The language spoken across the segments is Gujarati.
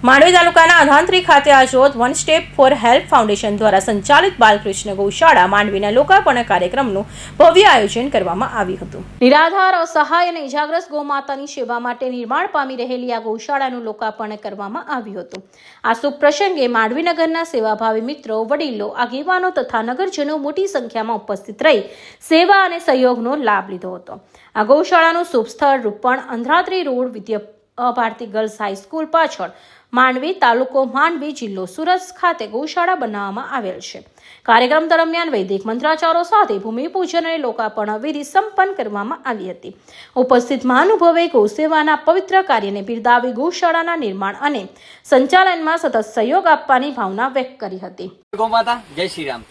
માંડવી તાલુકાના અધાંત્રી ખાતે આજરોજ one step for help foundation દ્વારા સંચાલિત બાલકૃષ્ણ ગૌશાળા માંડવીના લોકાર્પણ કાર્યક્રમનું ભવ્ય આયોજન કરવામાં આવ્યું હતું. નિરાધાર, અસહાય અને ઇજાગ્રસ્ત ગૌમાતાની સેવા માટે નિર્માણ પામી રહેલી આ ગૌશાળાનું લોકાર્પણ કરવામાં આવ્યું હતું. આ શુભ પ્રસંગે માંડવી નગરના સેવાભાવી મિત્રો, વડીલો, આગેવાનો તથા નગરજનો મોટી સંખ્યામાં ઉપસ્થિત રહી સેવા અને સહયોગનો લાભ લીધો હતો. આ ગૌશાળાનું શુભ સ્થળ રૂપણ અંધાત્રી રોડ વિદ્યા ભારતી ગર્લ્સ હાઈસ્કૂલ પાછળ માંડવી, તાલુકો માંડવી, જિલ્લો સુરત ખાતે ગૌશાળા બનાવવામાં આવેલ છે. કાર્યક્રમ દરમિયાન વૈદિક મંત્રાચારો સાથે ભૂમિપૂજન અને લોકાર્પણ વિધિ સંપન્ન કરવામાં આવી હતી. ઉપસ્થિત મહાનુભાવે ગૌસેવાના પવિત્ર કાર્યને બિરદાવી ગૌશાળાના નિર્માણ અને સંચાલનમાં સતત સહયોગ આપવાની ભાવના વ્યક્ત કરી હતી. ગૌમાતા જય શ્રી રામ.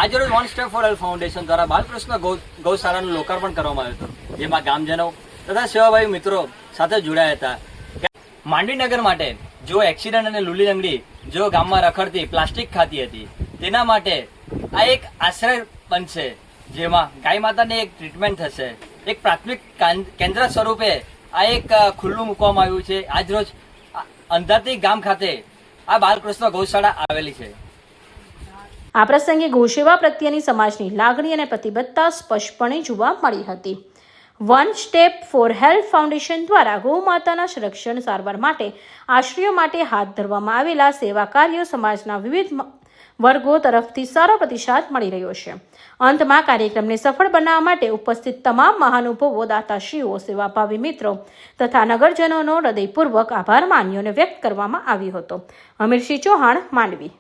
આજરોજ one step for help foundation દ્વારા બાલકૃષ્ણ ગૌશાળાનું લોકાર્પણ કરવામાં આવ્યું હતું, જેમાં ગામજનો તથા સેવાભાવી મિત્રો સાથે જોડાયા હતા. માંડવીનગર માટે જો એક્સિડન્ટ અને લૂલી લંગડી જો ગામમાં રખડતી પ્લાસ્ટિક ખાતી હતી, તેના માટે આ એક આશ્રય બનશે, જેમાં ગાય માતાની એક ટ્રીટમેન્ટ થશે. એક પ્રાથમિક કેન્દ્ર સ્વરૂપે આ એક ખુલ્લું મૂકવામાં આવ્યું છે. આજરોજ અંધાત્રી ગામ ખાતે આ બાલકૃષ્ણ ગૌશાળા આવેલી છે. આ પ્રસંગે ગૌસેવા પ્રત્યેની સમાજની લાગણી અને પ્રતિબદ્ધતા સ્પષ્ટપણે જોવા મળી હતી. One step for help foundation દ્વારા ગૌમાતાના સંરક્ષણ, સારવાર માટે આશ્રયો માટે હાથ ધરવામાં આવેલા સેવા કાર્યો સમાજના વિવિધ વર્ગો તરફથી સારો પ્રતિસાદ મળી રહ્યો છે. અંતમાં કાર્યક્રમને સફળ બનાવવા માટે ઉપસ્થિત તમામ મહાનુભાવો, દાતાશ્રીઓ, સેવાભાવી મિત્રો તથા નગરજનોનો હૃદયપૂર્વક આભાર માન્યો અને વ્યક્ત કરવામાં આવ્યો હતો. અમીરસિંહ ચૌહાણ, માંડવી.